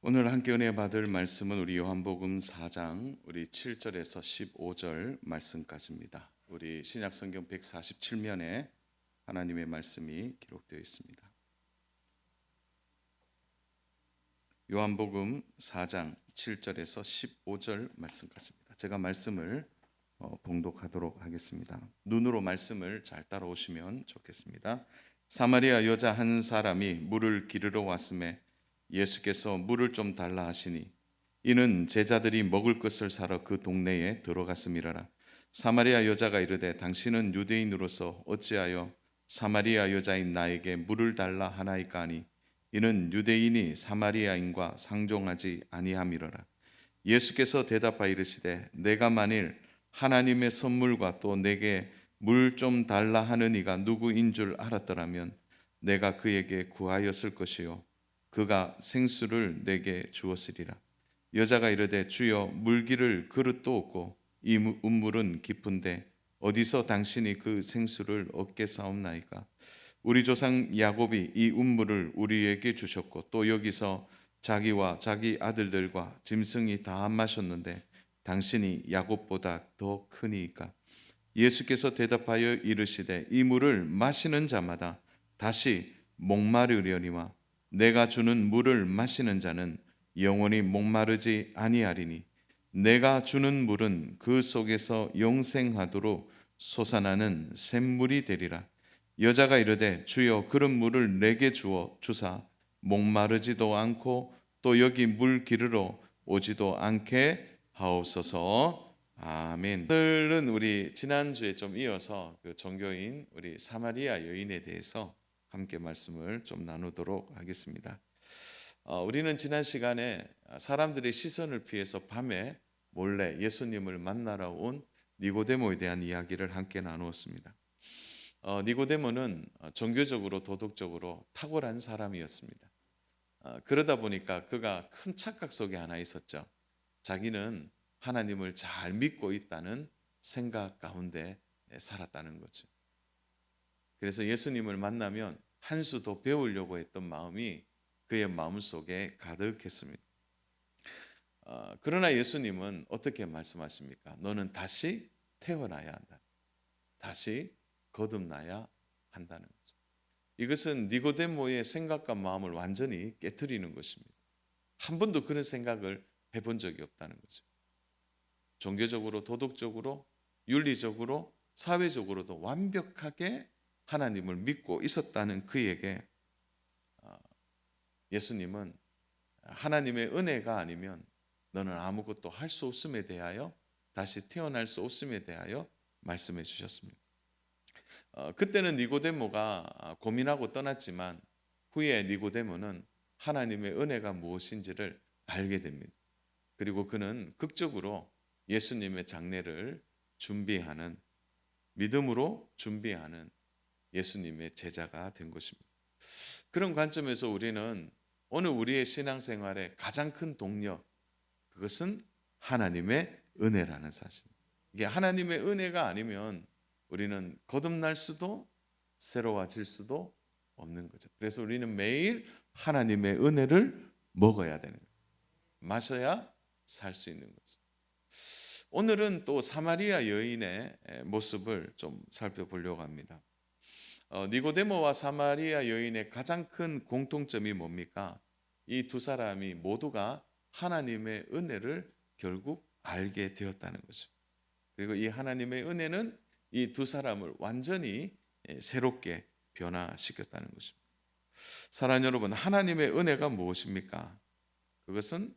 오늘 함께 은혜 받을 말씀은 우리 요한복음 4장 우리 7절에서 15절 말씀까지입니다. 우리 신약성경 147면에 하나님의 말씀이 기록되어 있습니다. 요한복음 4장 7절에서 15절 말씀까지입니다. 제가 말씀을 봉독하도록 하겠습니다. 눈으로 말씀을 잘 따라오시면 좋겠습니다. 사마리아 여자 한 사람이 물을 기르러 왔음에 예수께서 물을 좀 달라 하시니 이는 제자들이 먹을 것을 사러 그 동네에 들어갔음이라라. 사마리아 여자가 이르되 당신은 유대인으로서 어찌하여 사마리아 여자인 나에게 물을 달라 하나이까 하니 이는 유대인이 사마리아인과 상종하지 아니함이로라. 예수께서 대답하여 이르시되 내가 만일 하나님의 선물과 또 내게 물 좀 달라 하는 이가 누구인 줄 알았더라면 내가 그에게 구하였을 것이요 그가 생수를 내게 주었으리라. 여자가 이르되 주여 물기를 그릇도 없고 이 운물은 깊은데 어디서 당신이 그 생수를 얻게 사옵나이까? 우리 조상 야곱이 이 운물을 우리에게 주셨고 또 여기서 자기와 자기 아들들과 짐승이 다 마셨는데 당신이 야곱보다 더 크니이까? 예수께서 대답하여 이르시되 이 물을 마시는 자마다 다시 목마르려니와 내가 주는 물을 마시는 자는 영원히 목마르지 아니하리니 내가 주는 물은 그 속에서 영생하도록 솟아나는 샘물이 되리라. 여자가 이르되 주여 그런 물을 내게 주어 주사 목마르지도 않고 또 여기 물 기르러 오지도 않게 하옵소서. 아멘. 오늘은 우리 지난주에 좀 이어서 그 종교인 우리 사마리아 여인에 대해서 함께 말씀을 좀 나누도록 하겠습니다. 우리는 지난 시간에 사람들의 시선을 피해서 밤에 몰래 예수님을 만나러 온 니고데모에 대한 이야기를 함께 나누었습니다. 니고데모는 종교적으로 도덕적으로 탁월한 사람이었습니다. 그러다 보니까 그가 큰 착각 속에 하나 있었죠. 자기는 하나님을 잘 믿고 있다는 생각 가운데 살았다는 거죠. 그래서 예수님을 만나면 한 수 더 배우려고 했던 마음이 그의 마음속에 가득했습니다. 그러나 예수님은 어떻게 말씀하십니까? 너는 다시 태어나야 한다. 다시 거듭나야 한다는 거죠. 이것은 니고데모의 생각과 마음을 완전히 깨트리는 것입니다. 한 번도 그런 생각을 해본 적이 없다는 거죠. 종교적으로, 도덕적으로, 윤리적으로, 사회적으로도 완벽하게 하나님을 믿고 있었다는 그에게 예수님은 하나님의 은혜가 아니면 너는 아무것도 할 수 없음에 대하여 다시 태어날 수 없음에 대하여 말씀해 주셨습니다. 그때는 니고데모가 고민하고 떠났지만 후에 니고데모는 하나님의 은혜가 무엇인지를 알게 됩니다. 그리고 그는 극적으로 예수님의 장례를 준비하는 믿음으로 준비하는 예수님의 제자가 된 것입니다. 그런 관점에서 우리는 오늘 우리의 신앙생활의 가장 큰 동력, 그것은 하나님의 은혜라는 사실. 이게 하나님의 은혜가 아니면 우리는 거듭날 수도 새로워질 수도 없는 거죠. 그래서 우리는 매일 하나님의 은혜를 먹어야 되는 거예요. 마셔야 살 수 있는 거죠. 오늘은 또 사마리아 여인의 모습을 좀 살펴보려고 합니다. 니고데모와 사마리아 여인의 가장 큰 공통점이 뭡니까? 이 두 사람이 모두가 하나님의 은혜를 결국 알게 되었다는 거죠. 그리고 이 하나님의 은혜는 이 두 사람을 완전히 새롭게 변화시켰다는 것입니다. 사랑하는 여러분, 하나님의 은혜가 무엇입니까? 그것은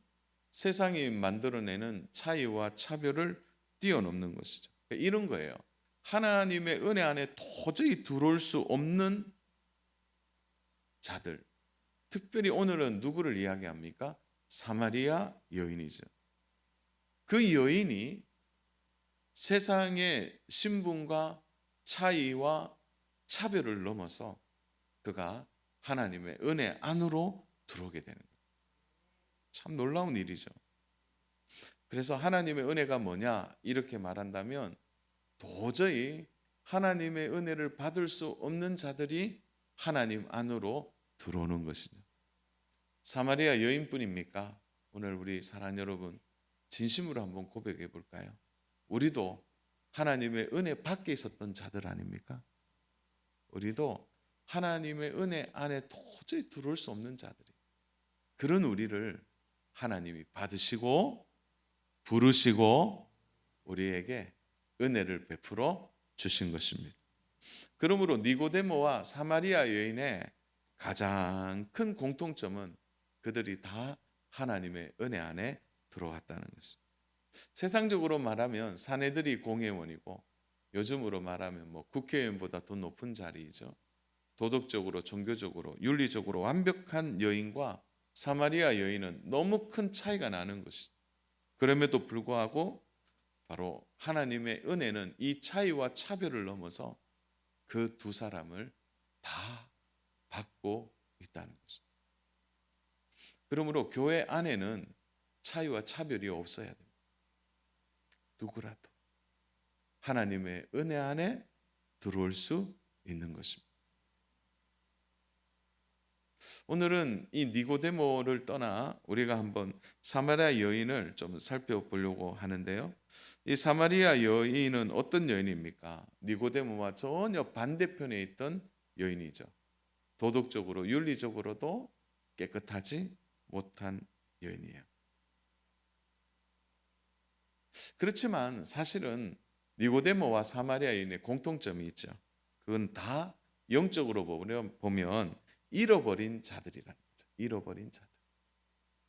세상이 만들어내는 차이와 차별을 뛰어넘는 것이죠. 이런 거예요. 하나님의 은혜 안에 도저히 들어올 수 없는 자들, 특별히 오늘은 누구를 이야기합니까? 사마리아 여인이죠. 그 여인이 세상의 신분과 차이와 차별을 넘어서 그가 하나님의 은혜 안으로 들어오게 되는 거예요. 참 놀라운 일이죠. 그래서 하나님의 은혜가 뭐냐 이렇게 말한다면 도저히 하나님의 은혜를 받을 수 없는 자들이 하나님 안으로 들어오는 것이죠. 사마리아 여인뿐입니까? 오늘 우리 사랑 여러분, 진심으로 한번 고백해 볼까요? 우리도 하나님의 은혜 밖에 있었던 자들 아닙니까? 우리도 하나님의 은혜 안에 도저히 들어올 수 없는 자들이, 그런 우리를 하나님이 받으시고 부르시고 우리에게 은혜를 베풀어 주신 것입니다. 그러므로 니고데모와 사마리아 여인의 가장 큰 공통점은 그들이 다 하나님의 은혜 안에 들어왔다는 것입니다. 세상적으로 말하면 사내들이 공회원이고, 요즘으로 말하면 국회의원보다 더 높은 자리이죠. 도덕적으로, 종교적으로, 윤리적으로 완벽한 여인과 사마리아 여인은 너무 큰 차이가 나는 것이죠. 그럼에도 불구하고 바로 하나님의 은혜는 이 차이와 차별을 넘어서 그 두 사람을 다 받고 있다는 것입니다. 그러므로 교회 안에는 차이와 차별이 없어야 됩니다. 누구라도 하나님의 은혜 안에 들어올 수 있는 것입니다. 오늘은 이 니고데모를 떠나 우리가 한번 사마리아 여인을 좀 살펴보려고 하는데요. 이 사마리아 여인은 어떤 여인입니까? 니고데모와 전혀 반대편에 있던 여인이죠. 도덕적으로, 윤리적으로도 깨끗하지 못한 여인이에요. 그렇지만 사실은 니고데모와 사마리아 여인의 공통점이 있죠. 그건 다 영적으로 보면 잃어버린 자들이라는 거죠. 잃어버린 자들.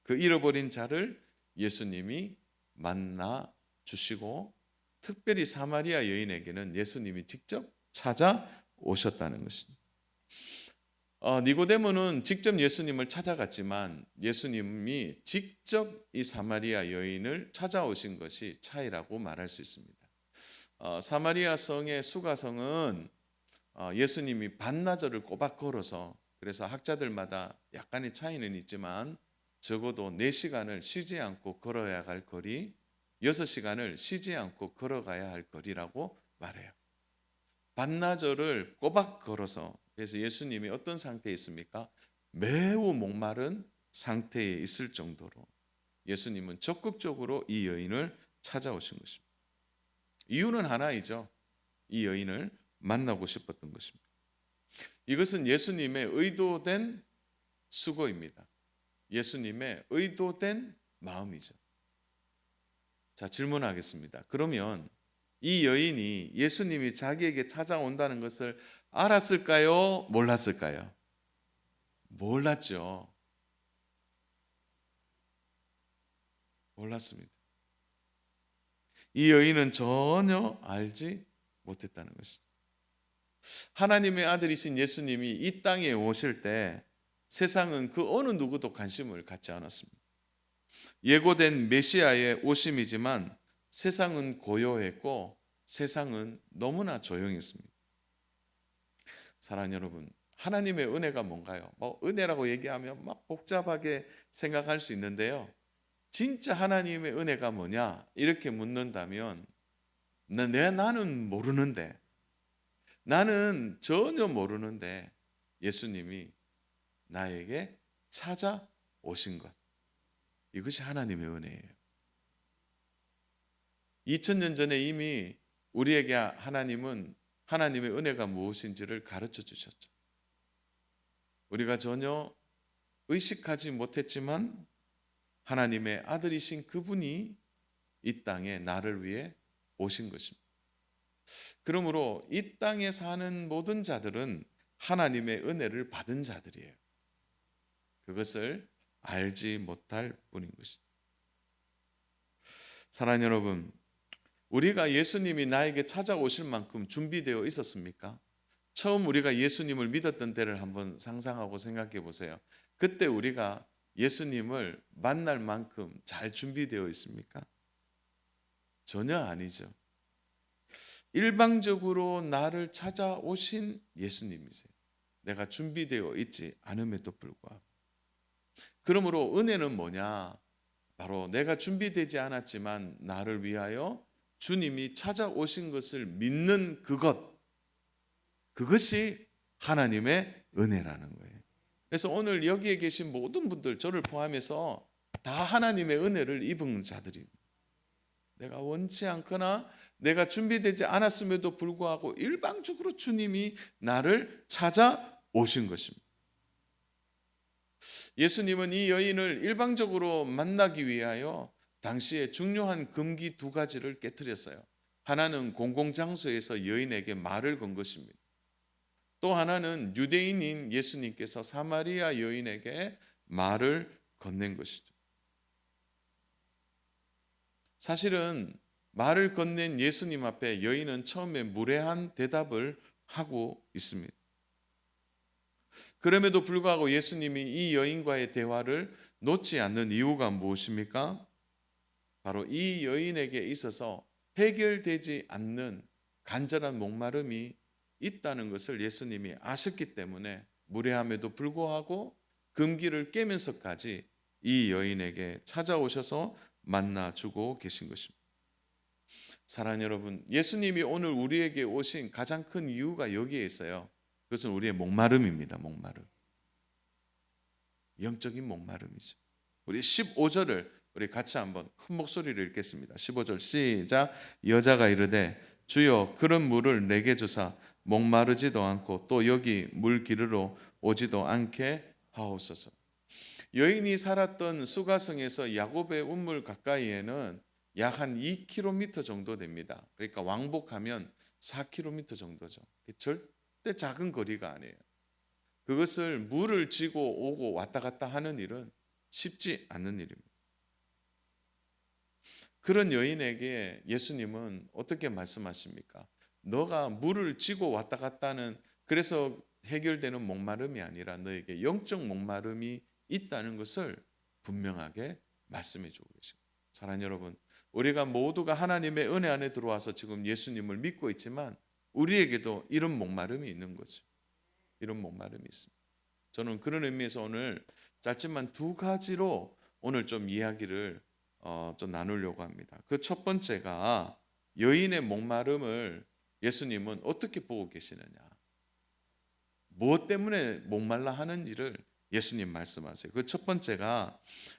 그 잃어버린 자를 예수님이 만나 주시고, 특별히 사마리아 여인에게는 예수님이 직접 찾아오셨다는 것입니다. 니고데모는 직접 예수님을 찾아갔지만 예수님이 직접 이 사마리아 여인을 찾아오신 것이 차이라고 말할 수 있습니다. 사마리아 성의 수가성은 예수님이 반나절을 꼬박 걸어서, 그래서 학자들마다 약간의 차이는 있지만 적어도 4시간을 쉬지 않고 걸어야 할 거리, 6시간을 쉬지 않고 걸어가야 할 거리라고 말해요. 반나절을 꼬박 걸어서, 그래서 예수님이 어떤 상태에 있습니까? 매우 목마른 상태에 있을 정도로 예수님은 적극적으로 이 여인을 찾아오신 것입니다. 이유는 하나이죠. 이 여인을 만나고 싶었던 것입니다. 이것은 예수님의 의도된 수고입니다. 예수님의 의도된 마음이죠. 자, 질문하겠습니다. 그러면 이 여인이 예수님이 자기에게 찾아온다는 것을 알았을까요? 몰랐을까요? 몰랐죠. 몰랐습니다. 이 여인은 전혀 알지 못했다는 것이죠. 하나님의 아들이신 예수님이 이 땅에 오실 때 세상은 그 어느 누구도 관심을 갖지 않았습니다. 예고된 메시아의 오심이지만 세상은 고요했고 세상은 너무나 조용했습니다. 사랑하는 여러분, 하나님의 은혜가 뭔가요? 은혜라고 얘기하면 막 복잡하게 생각할 수 있는데요. 진짜 하나님의 은혜가 뭐냐? 이렇게 묻는다면 나는 모르는데, 나는 전혀 모르는데 예수님이 나에게 찾아오신 것, 이것이 하나님의 은혜예요. 2000년 전에 이미 우리에게 하나님은 하나님의 은혜가 무엇인지를 가르쳐 주셨죠. 우리가 전혀 의식하지 못했지만 하나님의 아들이신 그분이 이 땅에 나를 위해 오신 것입니다. 그러므로 이 땅에 사는 모든 자들은 하나님의 은혜를 받은 자들이에요. 그것을 알지 못할 뿐인 것입니다. 사랑하는 여러분, 우리가 예수님이 나에게 찾아오실 만큼 준비되어 있었습니까? 처음 우리가 예수님을 믿었던 때를 한번 상상하고 생각해 보세요. 그때 우리가 예수님을 만날 만큼 잘 준비되어 있습니까? 전혀 아니죠. 일방적으로 나를 찾아오신 예수님이세요. 내가 준비되어 있지 않음에도 불구하고. 그러므로 은혜는 뭐냐? 바로 내가 준비되지 않았지만 나를 위하여 주님이 찾아오신 것을 믿는 그것이 하나님의 은혜라는 거예요. 그래서 오늘 여기에 계신 모든 분들, 저를 포함해서 다 하나님의 은혜를 입은 자들입니다. 내가 원치 않거나 내가 준비되지 않았음에도 불구하고 일방적으로 주님이 나를 찾아오신 것입니다. 예수님은 이 여인을 일방적으로 만나기 위하여 당시에 중요한 금기 두 가지를 깨뜨렸어요. 하나는 공공장소에서 여인에게 말을 건 것입니다. 또 하나는 유대인인 예수님께서 사마리아 여인에게 말을 건넨 것이죠. 사실은 말을 건넨 예수님 앞에 여인은 처음에 무례한 대답을 하고 있습니다. 그럼에도 불구하고 예수님이 이 여인과의 대화를 놓지 않는 이유가 무엇입니까? 바로 이 여인에게 있어서 해결되지 않는 간절한 목마름이 있다는 것을 예수님이 아셨기 때문에 무례함에도 불구하고 금기를 깨면서까지 이 여인에게 찾아오셔서 만나주고 계신 것입니다. 사랑하는 여러분, 예수님이 오늘 우리에게 오신 가장 큰 이유가 여기에 있어요. 그것은 우리의 목마름입니다. 목마름. 영적인 목마름이죠. 우리 15절을 우리 같이 한번 큰 목소리를 읽겠습니다. 15절 시작. 여자가 이르되 주여 그런 물을 내게 주사 목마르지도 않고 또 여기 물 기르러 오지도 않게 하옵소서. 여인이 살았던 수가성에서 야곱의 운물 가까이에는 약 한 2km 정도 됩니다. 그러니까 왕복하면 4km 정도죠. 절대 작은 거리가 아니에요. 그것을 물을 지고 오고 왔다 갔다 하는 일은 쉽지 않는 일입니다. 그런 여인에게 예수님은 어떻게 말씀하십니까? 너가 물을 지고 왔다 갔다 하는, 그래서 해결되는 목마름이 아니라 너에게 영적 목마름이 있다는 것을 분명하게 말씀해 주고 계십니다. 사랑하는 여러분, 우리가 모두가 하나님의 은혜 안에 들어와서 지금 예수님을 믿고 있지만 우리에게도 이런 목마름이 있는 거죠. 이런 목마름이 있습니다. 저는 그런 의미에서 오늘 짧지만 두 가지로 오늘 좀 이야기를 좀 나누려고 합니다. 그 첫 번째가 여인의 목마름을 예수님은 어떻게 보고 계시느냐, 무엇 때문에 목말라 하는지를 예수님 말씀하세요. 그 첫 번째가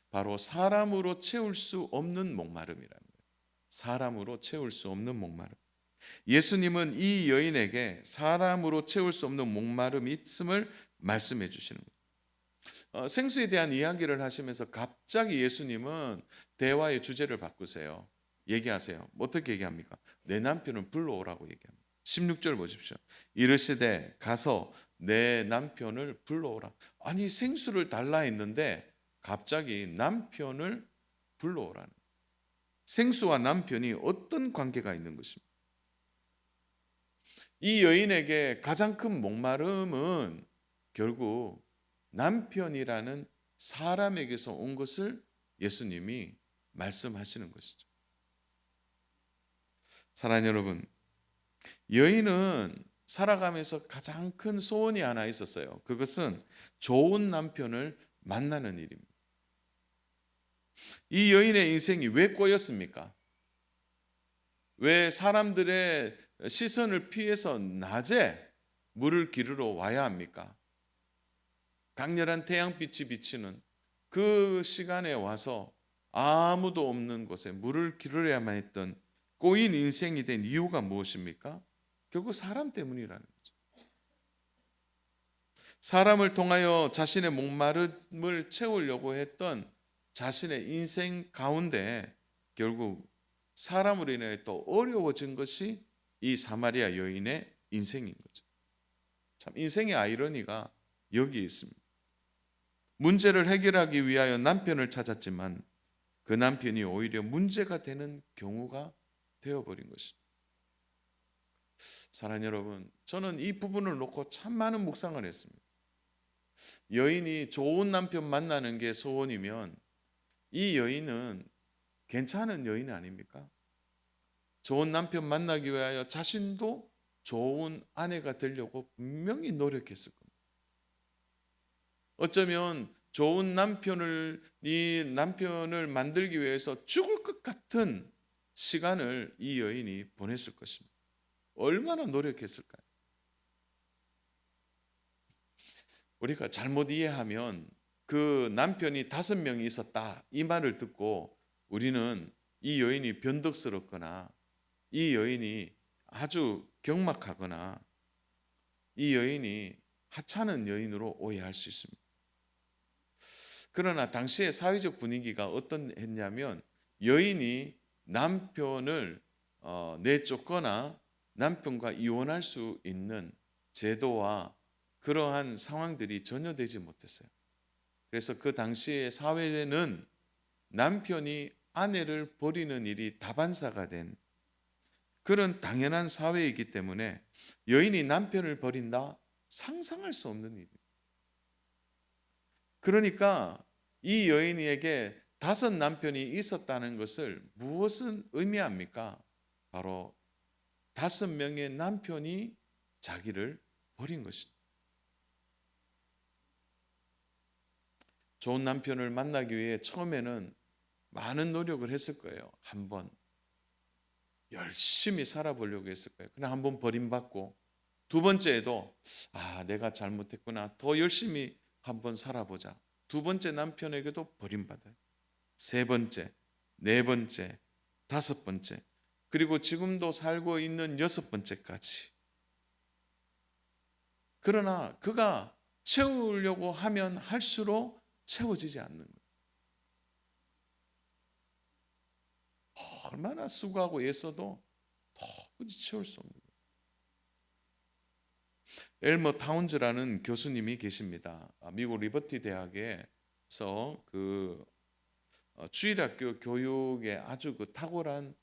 바로 사람으로 채울 수 없는 목마름이라는 거예요. 사람으로 채울 수 없는 목마름. 예수님은 이 여인에게 사람으로 채울 수 없는 목마름이 있음을 말씀해 주시는 거예요. 생수에 대한 이야기를 하시면서 갑자기 예수님은 대화의 주제를 바꾸세요. 얘기하세요. 어떻게 얘기합니까? 내 남편을 불러오라고 얘기합니다. 16절 보십시오. 이르시되 가서 내 남편을 불러오라. 아니, 생수를 달라 했는데 갑자기 남편을 불러오라는 거예요. 생수와 남편이 어떤 관계가 있는 것입니까? 이 여인에게 가장 큰 목마름은 결국 남편이라는 사람에게서 온 것을 예수님이 말씀하시는 것이죠. 사랑하는 여러분, 여인은 살아가면서 가장 큰 소원이 하나 있었어요. 그것은 좋은 남편을 만나는 일입니다. 이 여인의 인생이 왜 꼬였습니까? 왜 사람들의 시선을 피해서 낮에 물을 기르러 와야 합니까? 강렬한 태양빛이 비치는 그 시간에 와서 아무도 없는 곳에 물을 기르려야만 했던 꼬인 인생이 된 이유가 무엇입니까? 결국 사람 때문이라는 거죠. 사람을 통하여 자신의 목마름을 채우려고 했던 자신의 인생 가운데 결국 사람으로 인해 또 어려워진 것이 이 사마리아 여인의 인생인 거죠. 참 인생의 아이러니가 여기에 있습니다. 문제를 해결하기 위하여 남편을 찾았지만 그 남편이 오히려 문제가 되는 경우가 되어버린 것입니다. 사랑하는 여러분, 저는 이 부분을 놓고 참 많은 묵상을 했습니다. 여인이 좋은 남편 만나는 게 소원이면 이 여인은 괜찮은 여인 아닙니까? 좋은 남편 만나기 위하여 자신도 좋은 아내가 되려고 분명히 노력했을 겁니다. 어쩌면 좋은 이 남편을 만들기 위해서 죽을 것 같은 시간을 이 여인이 보냈을 것입니다. 얼마나 노력했을까요? 우리가 잘못 이해하면 그 남편이 5명이 있었다 이 말을 듣고 우리는 이 여인이 변덕스럽거나 이 여인이 아주 경막하거나 이 여인이 하찮은 여인으로 오해할 수 있습니다. 그러나 당시의 사회적 분위기가 어떠했냐면 여인이 남편을 내쫓거나 남편과 이혼할 수 있는 제도와 그러한 상황들이 전혀 되지 못했어요. 그래서 그 당시의 사회에는 남편이 아내를 버리는 일이 다반사가 된 그런 당연한 사회이기 때문에 여인이 남편을 버린다? 상상할 수 없는 일이에요. 그러니까 이 여인에게 5 남편이 있었다는 것을 무엇은 의미합니까? 바로 5명의 남편이 자기를 버린 것입니다. 좋은 남편을 만나기 위해 처음에는 많은 노력을 했을 거예요. 한번 열심히 살아보려고 했을 거예요. 그냥 한번 버림받고 2번째에도 내가 잘못했구나. 더 열심히 한번 살아보자. 2번째 남편에게도 버림받아요. 3번째, 4번째, 5번째, 그리고 지금도 살고 있는 6번째까지. 그러나 그가 채우려고 하면 할수록 채워지지 않는 거예요. 얼마나 수고하고 애써도 도무지 채울 수 없는 거예요. 엘머 타운즈라는 교수님이 계십니다. 미국 리버티 대학에서 주일학교 교육에 아주 탁월한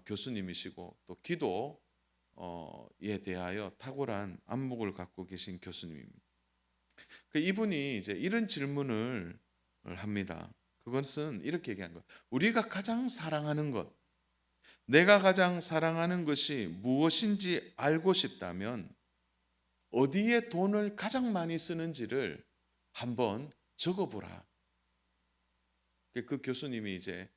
교수님이시고 또 기도에 대하여 탁월한 안목을 갖고 계신 교수님입니다. 이분이 이제 이런 질문을 합니다. 그것은 이렇게 얘기한 거예요. 우리가 가장 사랑하는 것, 내가 가장 사랑하는 것이 무엇인지 알고 싶다면 어디에 돈을 가장 많이 쓰는지를 한번 적어보라. 그 교수님이 이제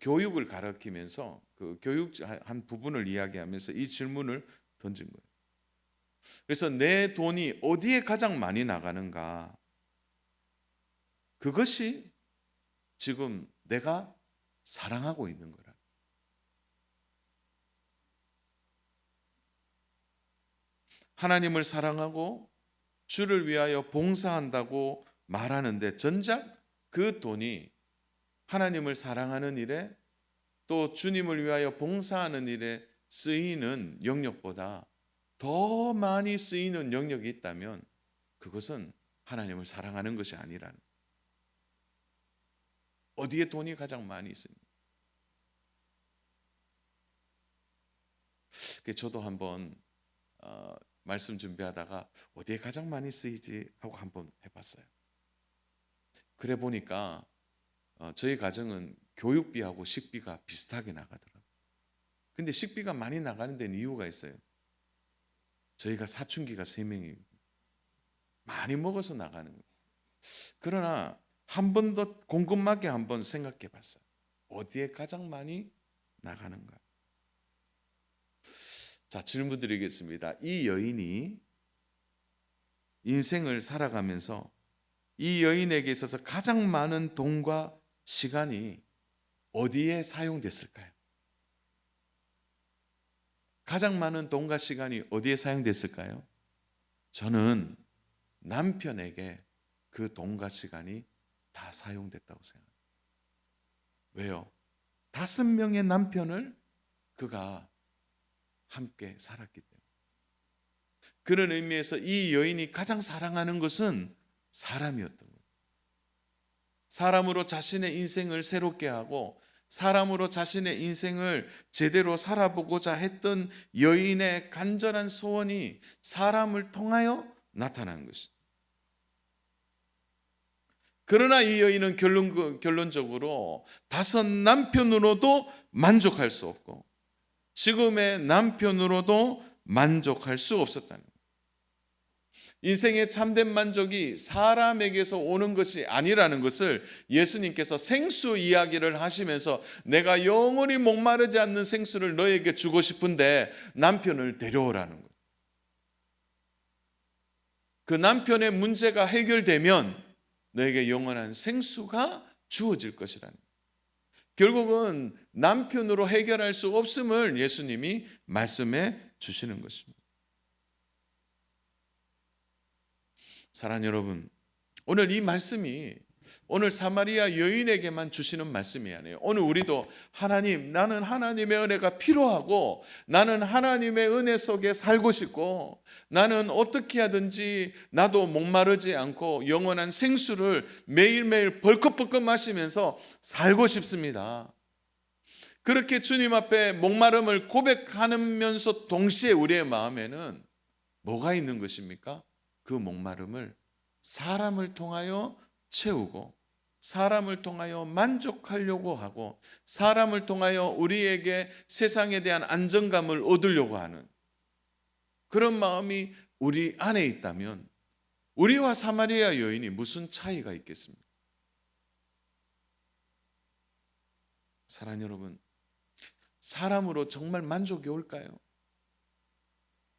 교육을 가르치면서 그 교육 한 부분을 이야기하면서 이 질문을 던진 거예요. 그래서 내 돈이 어디에 가장 많이 나가는가? 그것이 지금 내가 사랑하고 있는 거라. 하나님을 사랑하고 주를 위하여 봉사한다고 말하는데 정작 그 돈이 하나님을 사랑하는 일에 또 주님을 위하여 봉사하는 일에 쓰이는 영역보다 더 많이 쓰이는 영역이 있다면 그것은 하나님을 사랑하는 것이 아니라는 거예요. 어디에 돈이 가장 많이 있습니까? 저도 한번 말씀 준비하다가 어디에 가장 많이 쓰이지 하고 한번 해봤어요. 그래 보니까 저희 가정은 교육비하고 식비가 비슷하게 나가더라고요. 근데 식비가 많이 나가는 데는 이유가 있어요. 저희가 사춘기가 3명이 많이 먹어서 나가는 거예요. 그러나 한 번 더 곰곰하게 한번 생각해 봤어요. 어디에 가장 많이 나가는가? 자, 질문 드리겠습니다. 이 여인이 인생을 살아가면서 이 여인에게 있어서 가장 많은 돈과 시간이 어디에 사용됐을까요? 가장 많은 돈과 시간이 어디에 사용됐을까요? 저는 남편에게 그 돈과 시간이 다 사용됐다고 생각합니다. 왜요? 5명의 남편을 그가 함께 살았기 때문에. 그런 의미에서 이 여인이 가장 사랑하는 것은 사람이었던 거예요. 사람으로 자신의 인생을 새롭게 하고 사람으로 자신의 인생을 제대로 살아보고자 했던 여인의 간절한 소원이 사람을 통하여 나타난 것입니다. 그러나 이 여인은 결론적으로 5 남편으로도 만족할 수 없고 지금의 남편으로도 만족할 수 없었다는 거예요. 인생의 참된 만족이 사람에게서 오는 것이 아니라는 것을 예수님께서 생수 이야기를 하시면서 내가 영원히 목마르지 않는 생수를 너에게 주고 싶은데 남편을 데려오라는 거예요. 그 남편의 문제가 해결되면 너에게 영원한 생수가 주어질 것이라는, 결국은 남편으로 해결할 수 없음을 예수님이 말씀해 주시는 것입니다. 사랑하는 여러분, 오늘 이 말씀이 오늘 사마리아 여인에게만 주시는 말씀이 아니에요. 오늘 우리도 하나님, 나는 하나님의 은혜가 필요하고 나는 하나님의 은혜 속에 살고 싶고 나는 어떻게 하든지 나도 목마르지 않고 영원한 생수를 매일매일 벌컥벌컥 마시면서 살고 싶습니다. 그렇게 주님 앞에 목마름을 고백하면서 동시에 우리의 마음에는 뭐가 있는 것입니까? 그 목마름을 사람을 통하여 채우고 사람을 통하여 만족하려고 하고 사람을 통하여 우리에게 세상에 대한 안정감을 얻으려고 하는 그런 마음이 우리 안에 있다면 우리와 사마리아 여인이 무슨 차이가 있겠습니까? 사랑하는 여러분, 사람으로 정말 만족이 올까요?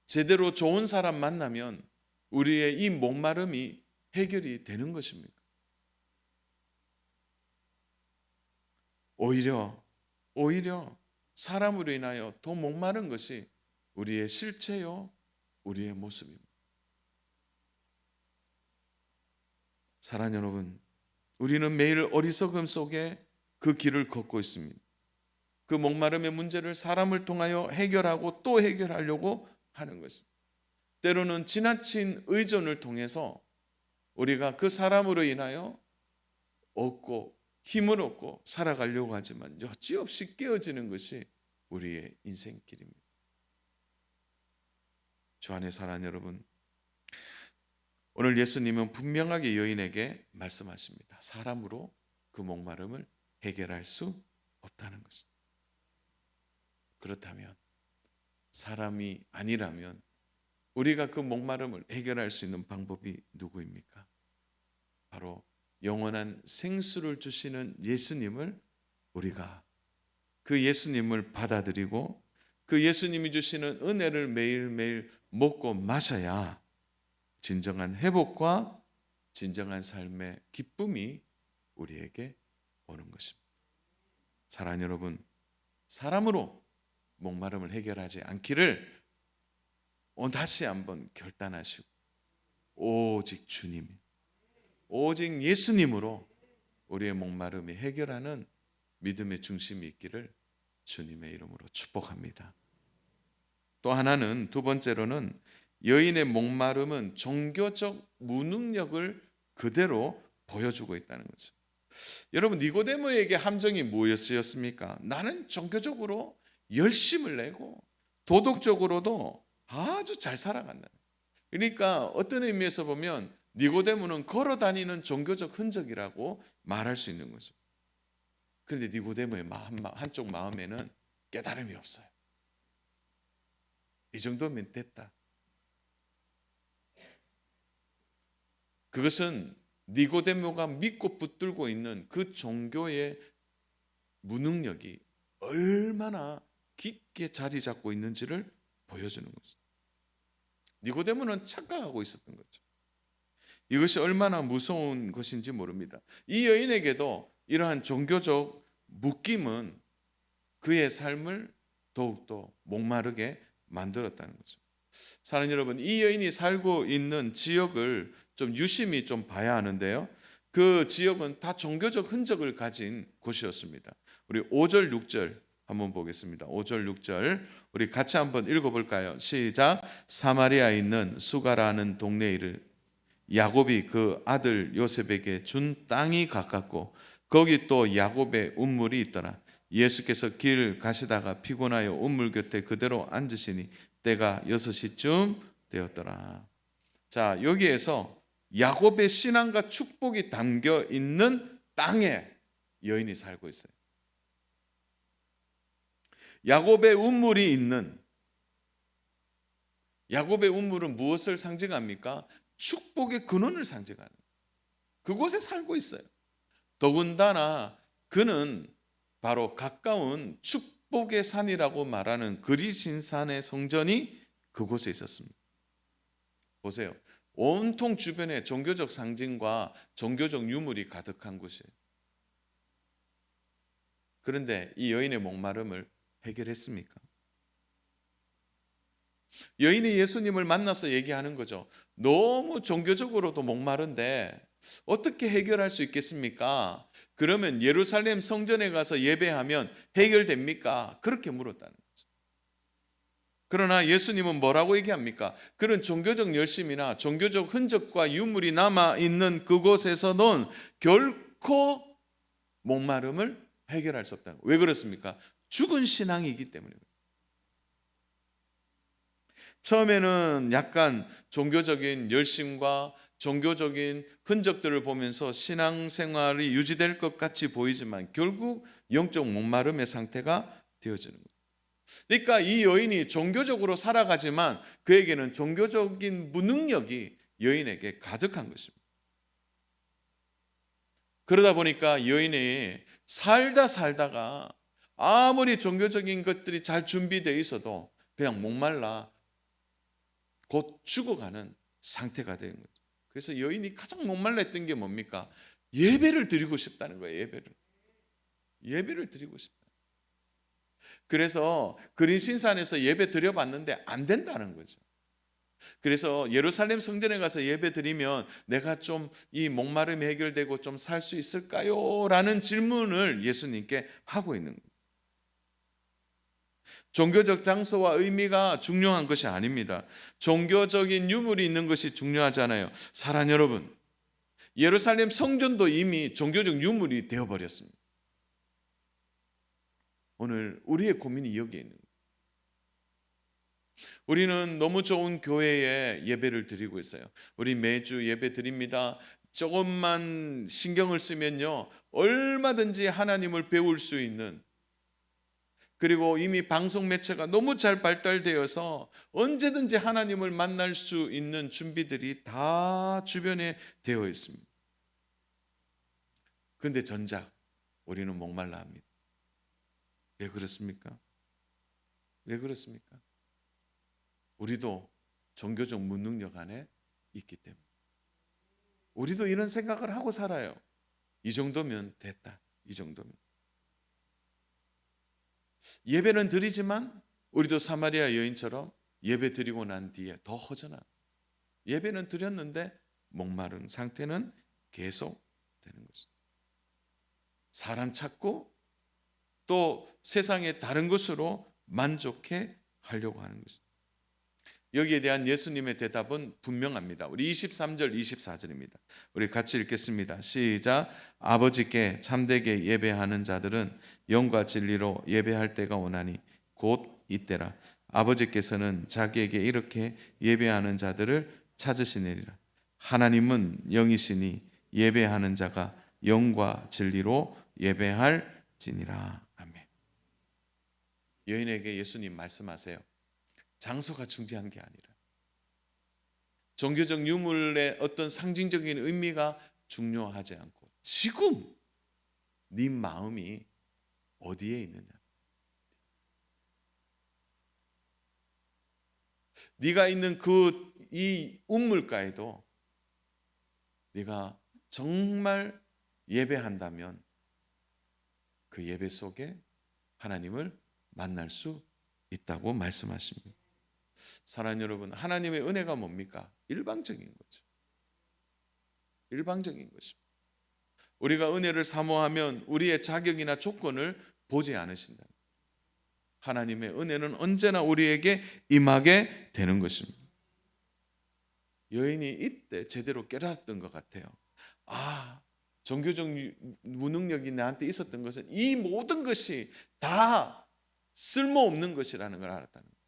제대로 좋은 사람 만나면 우리의 이 목마름이 해결이 되는 것입니까? 오히려 사람으로 인하여 더 목마른 것이 우리의 실체요, 우리의 모습입니다. 사랑하는 여러분, 우리는 매일 어리석음 속에 그 길을 걷고 있습니다. 그 목마름의 문제를 사람을 통하여 해결하고 또 해결하려고 하는 것입니다. 때로는 지나친 의존을 통해서 우리가 그 사람으로 인하여 얻고 힘을 얻고 살아가려고 하지만 여지없이 깨어지는 것이 우리의 인생길입니다. 주 안에 사랑하는 여러분, 오늘 예수님은 분명하게 여인에게 말씀하십니다. 사람으로 그 목마름을 해결할 수 없다는 것입니다. 그렇다면 사람이 아니라면 우리가 그 목마름을 해결할 수 있는 방법이 누구입니까? 바로 영원한 생수를 주시는 예수님을 우리가 그 예수님을 받아들이고 그 예수님이 주시는 은혜를 매일매일 먹고 마셔야 진정한 회복과 진정한 삶의 기쁨이 우리에게 오는 것입니다. 사랑하는 여러분, 사람으로 목마름을 해결하지 않기를 다시 한번 결단하시고 오직 주님, 오직 예수님으로 우리의 목마름이 해결하는 믿음의 중심이 있기를 주님의 이름으로 축복합니다. 또 하나는, 두 번째로는 여인의 목마름은 종교적 무능력을 그대로 보여주고 있다는 거죠. 여러분, 니고데모에게 함정이 무엇이었습니까? 나는 종교적으로 열심을 내고 도덕적으로도 아주 잘 살아간다. 그러니까 어떤 의미에서 보면 니고데모는 걸어다니는 종교적 흔적이라고 말할 수 있는 거죠. 그런데 니고데모의 한쪽 마음에는 깨달음이 없어요. 이 정도면 됐다. 그것은 니고데모가 믿고 붙들고 있는 그 종교의 무능력이 얼마나 깊게 자리 잡고 있는지를 보여주는 거죠. 니고데모는 착각하고 있었던 거죠. 이것이 얼마나 무서운 것인지 모릅니다. 이 여인에게도 이러한 종교적 묶임은 그의 삶을 더욱더 목마르게 만들었다는 거죠. 사랑하는 여러분, 이 여인이 살고 있는 지역을 좀 유심히 좀 봐야 하는데요. 그 지역은 다 종교적 흔적을 가진 곳이었습니다. 우리 5절 6절 한번 보겠습니다. 5절 6절 우리 같이 한번 읽어볼까요? 시작. 사마리아에 있는 수가라는 동네에 이르 야곱이 그 아들 요셉에게 준 땅이 가깝고 거기 또 야곱의 운물이 있더라. 예수께서 길 가시다가 피곤하여 운물 곁에 그대로 앉으시니 때가 6시쯤 되었더라. 자, 여기에서 야곱의 신앙과 축복이 담겨 있는 땅에 여인이 살고 있어요. 야곱의 운물이 있는, 야곱의 운물은 무엇을 상징합니까? 축복의 근원을 상징하는, 그곳에 살고 있어요. 더군다나 그는 바로 가까운 축복의 산이라고 말하는 그리신산의 성전이 그곳에 있었습니다. 보세요. 온통 주변에 종교적 상징과 종교적 유물이 가득한 곳이에요. 그런데 이 여인의 목마름을 해결했습니까? 여인이 예수님을 만나서 얘기하는 거죠. 너무 종교적으로도 목마른데 어떻게 해결할 수 있겠습니까? 그러면 예루살렘 성전에 가서 예배하면 해결됩니까? 그렇게 물었다는 거죠. 그러나 예수님은 뭐라고 얘기합니까? 그런 종교적 열심이나 종교적 흔적과 유물이 남아있는 그곳에서는 결코 목마름을 해결할 수 없다는 거예요. 왜 그렇습니까? 죽은 신앙이기 때문에. 처음에는 약간 종교적인 열심과 종교적인 흔적들을 보면서 신앙생활이 유지될 것 같이 보이지만 결국 영적 목마름의 상태가 되어지는 거예요. 그러니까 이 여인이 종교적으로 살아가지만 그에게는 종교적인 무능력이 여인에게 가득한 것입니다. 그러다 보니까 여인이 살다가 아무리 종교적인 것들이 잘 준비되어 있어도 그냥 목말라 곧 죽어가는 상태가 되는 거죠. 그래서 여인이 가장 목말랐던 게 뭡니까? 예배를 드리고 싶다는 거예요. 예배를 드리고 싶다. 그래서 그림신산에서 예배 드려봤는데 안 된다는 거죠. 그래서 예루살렘 성전에 가서 예배 드리면 내가 좀 이 목마름이 해결되고 좀 살 수 있을까요? 라는 질문을 예수님께 하고 있는 거예요. 종교적 장소와 의미가 중요한 것이 아닙니다. 종교적인 유물이 있는 것이 중요하잖아요. 사랑하는 여러분, 예루살렘 성전도 이미 종교적 유물이 되어버렸습니다. 오늘 우리의 고민이 여기에 있는 거예요. 우리는 너무 좋은 교회에 예배를 드리고 있어요. 우리 매주 예배 드립니다. 조금만 신경을 쓰면요, 얼마든지 하나님을 배울 수 있는, 그리고 이미 방송 매체가 너무 잘 발달되어서 언제든지 하나님을 만날 수 있는 준비들이 다 주변에 되어 있습니다. 그런데 정작 우리는 목말라 합니다. 왜 그렇습니까? 왜 그렇습니까? 우리도 종교적 무능력 안에 있기 때문에. 우리도 이런 생각을 하고 살아요. 이 정도면 됐다. 이 정도면. 예배는 드리지만 우리도 사마리아 여인처럼 예배 드리고 난 뒤에 더 허전한, 예배는 드렸는데 목마른 상태는 계속 되는 것입니다. 사람 찾고 또 세상의 다른 것으로 만족해 하려고 하는 것입니다. 여기에 대한 예수님의 대답은 분명합니다. 우리 23절 24절입니다. 우리 같이 읽겠습니다. 시작. 아버지께 참되게 예배하는 자들은 영과 진리로 예배할 때가 오나니 곧 이때라. 아버지께서는 자기에게 이렇게 예배하는 자들을 찾으시느니라. 하나님은 영이시니 예배하는 자가 영과 진리로 예배할지니라. 아멘. 여인에게 예수님 말씀하세요. 장소가 중요한 게 아니라 종교적 유물의 어떤 상징적인 의미가 중요하지 않고 지금 네 마음이 어디에 있느냐, 네가 있는 이 우물가에도 네가 정말 예배한다면 그 예배 속에 하나님을 만날 수 있다고 말씀하십니다. 사랑하는 여러분, 하나님의 은혜가 뭡니까? 일방적인 거죠. 일방적인 것입니다. 우리가 은혜를 사모하면 우리의 자격이나 조건을 보지 않으신다. 하나님의 은혜는 언제나 우리에게 임하게 되는 것입니다. 여인이 이때 제대로 깨달았던 것 같아요. 아, 종교적 무능력이 나한테 있었던 것은 이 모든 것이 다 쓸모없는 것이라는 걸 알았다는 거예요.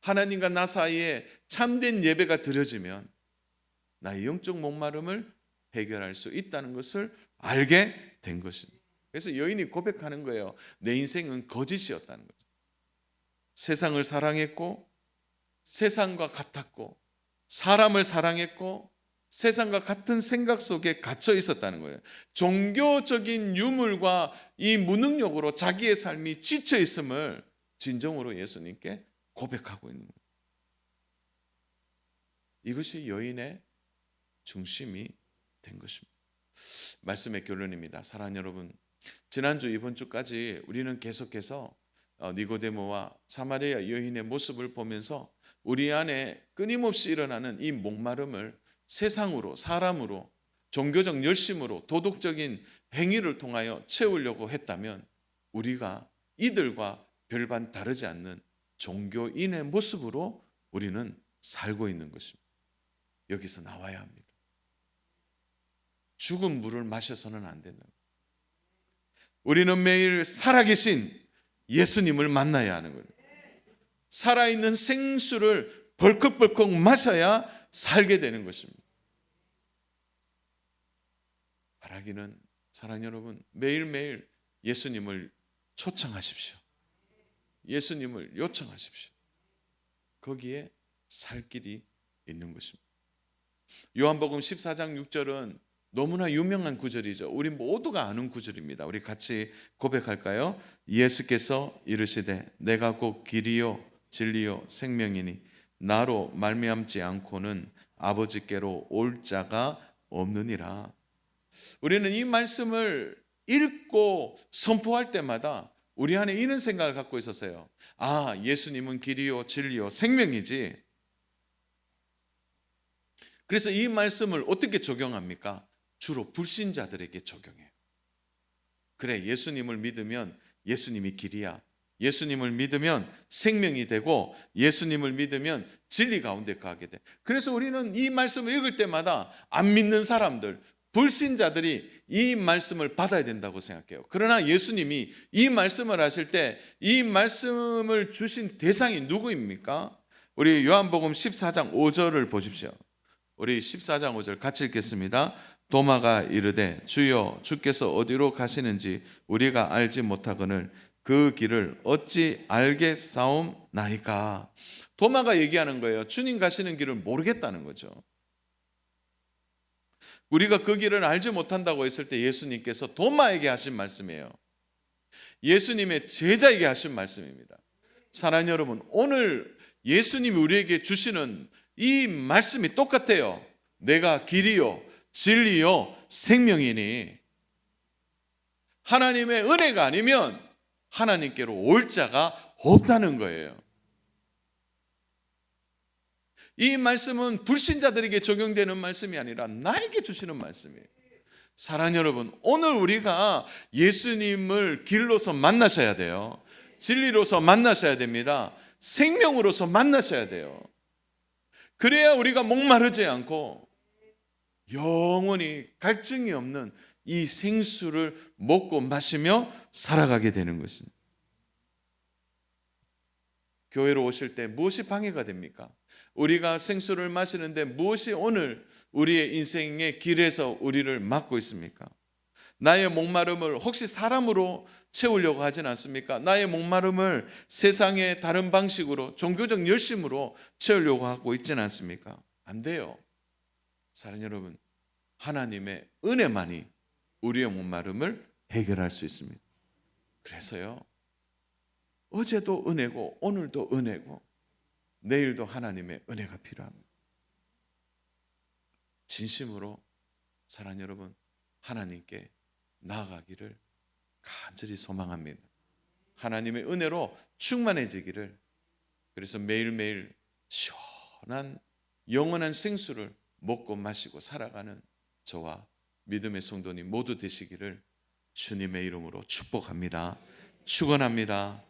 하나님과 나 사이에 참된 예배가 드려지면 나의 영적 목마름을 해결할 수 있다는 것을 알게 된 것입니다. 그래서 여인이 고백하는 거예요. 내 인생은 거짓이었다는 거죠. 세상을 사랑했고 세상과 같았고 사람을 사랑했고 세상과 같은 생각 속에 갇혀 있었다는 거예요. 종교적인 유물과 이 무능력으로 자기의 삶이 지쳐 있음을 진정으로 예수님께 고백하고 있는 거예요. 이것이 여인의 중심이 된 것입니다. 말씀의 결론입니다. 사랑하는 여러분, 지난주 이번 주까지 우리는 계속해서 니고데모와 사마리아 여인의 모습을 보면서 우리 안에 끊임없이 일어나는 이 목마름을 세상으로, 사람으로, 종교적 열심으로, 도덕적인 행위를 통하여 채우려고 했다면 우리가 이들과 별반 다르지 않는 종교인의 모습으로 우리는 살고 있는 것입니다. 여기서 나와야 합니다. 죽은 물을 마셔서는 안 된다. 우리는 매일 살아계신 예수님을 만나야 하는 거예요. 살아있는 생수를 벌컥벌컥 마셔야 살게 되는 것입니다. 바라기는 사랑하는 여러분, 매일매일 예수님을 초청하십시오. 예수님을 요청하십시오. 거기에 살 길이 있는 것입니다. 요한복음 14장 6절은 너무나 유명한 구절이죠. 우리 모두가 아는 구절입니다. 우리 같이 고백할까요? 예수께서 이르시되 내가 곧 길이요 진리요 생명이니 나로 말미암지 않고는 아버지께로 올 자가 없느니라. 우리는 이 말씀을 읽고 선포할 때마다 우리 안에 이런 생각을 갖고 있었어요. 아, 예수님은 길이요 진리요 생명이지. 그래서 이 말씀을 어떻게 적용합니까? 주로 불신자들에게 적용해요. 그래, 예수님을 믿으면 예수님이 길이야. 예수님을 믿으면 생명이 되고 예수님을 믿으면 진리 가운데 가게 돼. 그래서 우리는 이 말씀을 읽을 때마다 안 믿는 사람들, 불신자들이 이 말씀을 받아야 된다고 생각해요. 그러나 예수님이 이 말씀을 하실 때 이 말씀을 주신 대상이 누구입니까? 우리 요한복음 14장 5절을 보십시오. 우리 14장 5절 같이 읽겠습니다. 도마가 이르되 주여 주께서 어디로 가시는지 우리가 알지 못하거늘 그 길을 어찌 알겠사옵나이까. 도마가 얘기하는 거예요. 주님 가시는 길을 모르겠다는 거죠. 우리가 그 길을 알지 못한다고 했을 때 예수님께서 도마에게 하신 말씀이에요. 예수님의 제자에게 하신 말씀입니다. 사랑하는 여러분, 오늘 예수님이 우리에게 주시는 이 말씀이 똑같아요. 내가 길이요 진리요 생명이니 하나님의 은혜가 아니면 하나님께로 올 자가 없다는 거예요. 이 말씀은 불신자들에게 적용되는 말씀이 아니라 나에게 주시는 말씀이에요. 사랑하는 여러분, 오늘 우리가 예수님을 길로서 만나셔야 돼요. 진리로서 만나셔야 됩니다. 생명으로서 만나셔야 돼요. 그래야 우리가 목마르지 않고 영원히 갈증이 없는 이 생수를 먹고 마시며 살아가게 되는 것입니다. 교회로 오실 때 무엇이 방해가 됩니까? 우리가 생수를 마시는데 무엇이 오늘 우리의 인생의 길에서 우리를 막고 있습니까? 나의 목마름을 혹시 사람으로 채우려고 하진 않습니까? 나의 목마름을 세상의 다른 방식으로 종교적 열심으로 채우려고 하고 있지는 않습니까? 안 돼요. 사랑하는 여러분, 하나님의 은혜만이 우리의 목마름을 해결할 수 있습니다. 그래서요, 어제도 은혜고 오늘도 은혜고 내일도 하나님의 은혜가 필요합니다. 진심으로 사랑하는 여러분, 하나님께 나아가기를 간절히 소망합니다. 하나님의 은혜로 충만해지기를, 그래서 매일매일 시원한 영원한 생수를 먹고 마시고 살아가는 저와 믿음의 성도님 모두 되시기를 주님의 이름으로 축복합니다. 축원합니다.